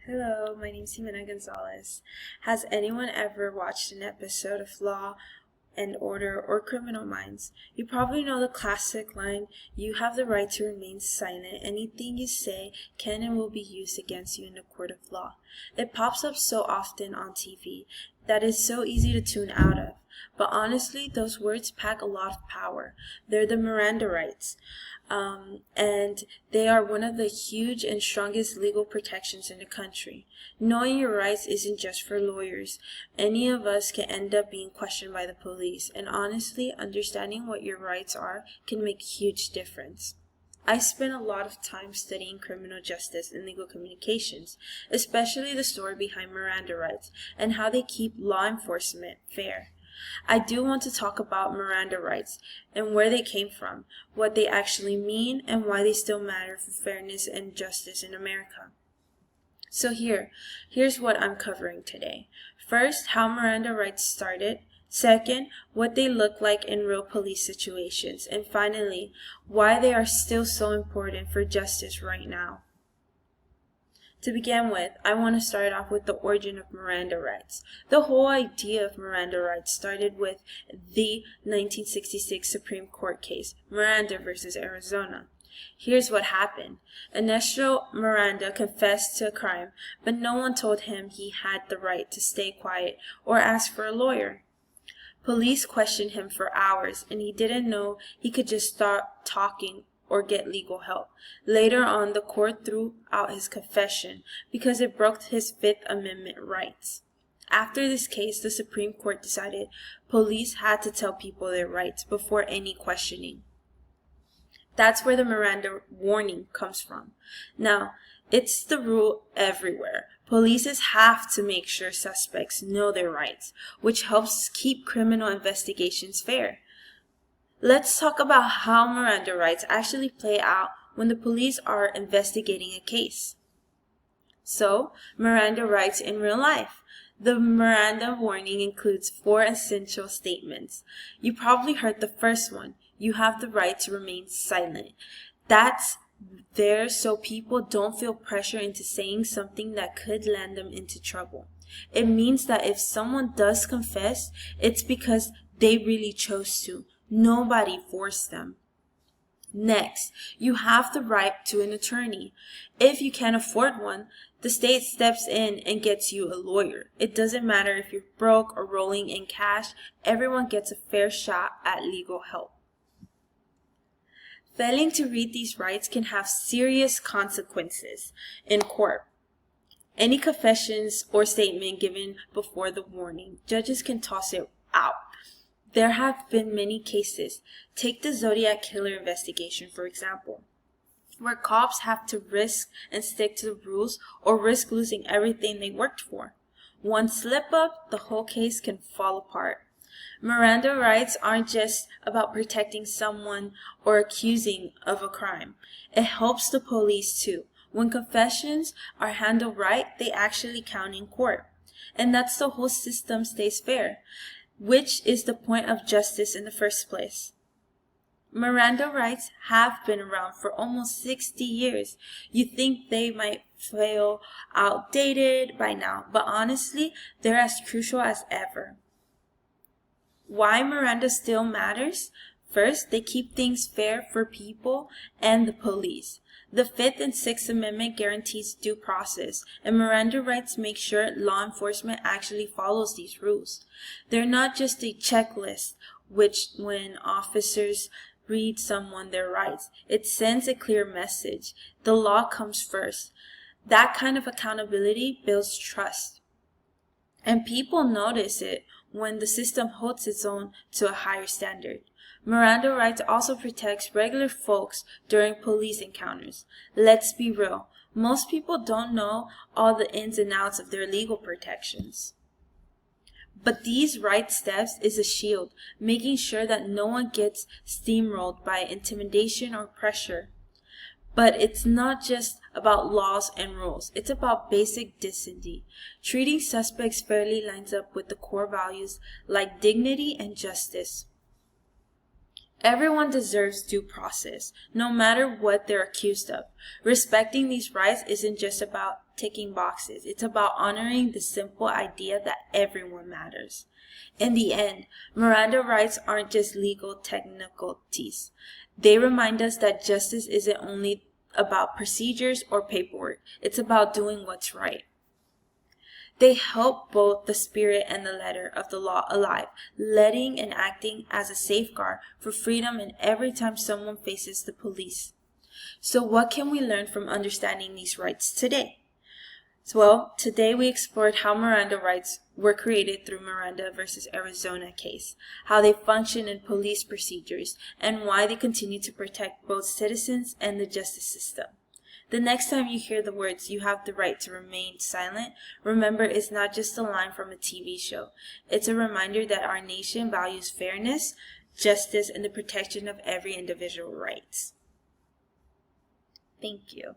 Hello, my name is Jimena Gonzalez. Has anyone ever watched an episode of Law and Order or Criminal Minds? You probably know the classic line, "You have the right to remain silent. Anything you say can and will be used against you in a court of law." It pops up so often on TV that it's so easy to tune out of. But honestly, those words pack a lot of power. They're the Miranda Rights. And they are one of the huge and strongest legal protections in the country. Knowing your rights isn't just for lawyers. Any of us can end up being questioned by the police, and honestly, understanding what your rights are can make a huge difference. I spent a lot of time studying criminal justice and legal communications, especially the story behind Miranda Rights and how they keep law enforcement fair. I do want to talk about Miranda Rights and where they came from, what they actually mean, and why they still matter for fairness and justice in America. So here's what I'm covering today. First, how Miranda Rights started. Second, what they look like in real police situations. And finally, why they are still so important for justice right now. To begin with, I want to start off with the origin of Miranda Rights. The whole idea of Miranda Rights started with the 1966 Supreme Court case, Miranda versus Arizona. Here's what happened. Ernesto Miranda confessed to a crime, but no one told him he had the right to stay quiet or ask for a lawyer. Police questioned him for hours, and he didn't know he could just stop talking or get legal help. Later on, the court threw out his confession because it broke his Fifth Amendment rights. After this case, the Supreme Court decided police had to tell people their rights before any questioning. That's where the Miranda warning comes from. Now, it's the rule everywhere. Police have to make sure suspects know their rights, which helps keep criminal investigations fair. Let's talk about how Miranda Rights actually play out when the police are investigating a case. So, Miranda Rights in real life. The Miranda warning includes 4 essential statements. You probably heard the first one. You have the right to remain silent. That's there so people don't feel pressure into saying something that could land them into trouble. It means that if someone does confess, it's because they really chose to. Nobody forced them. Next, you have the right to an attorney. If you can't afford one, the state steps in and gets you a lawyer. It doesn't matter if you're broke or rolling in cash, everyone gets a fair shot at legal help. Failing to read these rights can have serious consequences in court. Any confessions or statement given before the warning, judges can toss it out. There have been many cases. Take the Zodiac killer investigation, for example, where cops have to risk and stick to the rules or risk losing everything they worked for. One slip up, the whole case can fall apart. Miranda rights aren't just about protecting someone or accusing of a crime. It helps the police too. When confessions are handled right, they actually count in court. And that's the whole system stays fair, which is the point of justice in the first place. Miranda rights have been around for almost 60 years. You think they might feel outdated by now, but honestly, they're as crucial as ever. Why Miranda still matters? First, they keep things fair for people and the police. The Fifth and Sixth Amendment guarantees due process, and Miranda rights make sure law enforcement actually follows these rules. They're not just a checklist, which when officers read someone their rights, it sends a clear message. The law comes first. That kind of accountability builds trust. And people notice it when the system holds its own to a higher standard. Miranda rights also protects regular folks during police encounters. Let's be real, most people don't know all the ins and outs of their legal protections. But these right steps is a shield, making sure that no one gets steamrolled by intimidation or pressure. But it's not just about laws and rules. It's about basic decency. Treating suspects fairly lines up with the core values like dignity and justice. Everyone deserves due process, no matter what they're accused of. Respecting these rights isn't just about ticking boxes. It's about honoring the simple idea that everyone matters. In the end, Miranda rights aren't just legal technicalities. They remind us that justice isn't only about procedures or paperwork. It's about doing what's right. They help both the spirit and the letter of the law alive, letting and acting as a safeguard for freedom in every time someone faces the police. So what can we learn from understanding these rights today? Well, today we explored how Miranda rights were created through Miranda versus Arizona case, how they function in police procedures, and why they continue to protect both citizens and the justice system. The next time you hear the words, "You have the right to remain silent," remember it's not just a line from a TV show. It's a reminder that our nation values fairness, justice, and the protection of every individual rights. Thank you.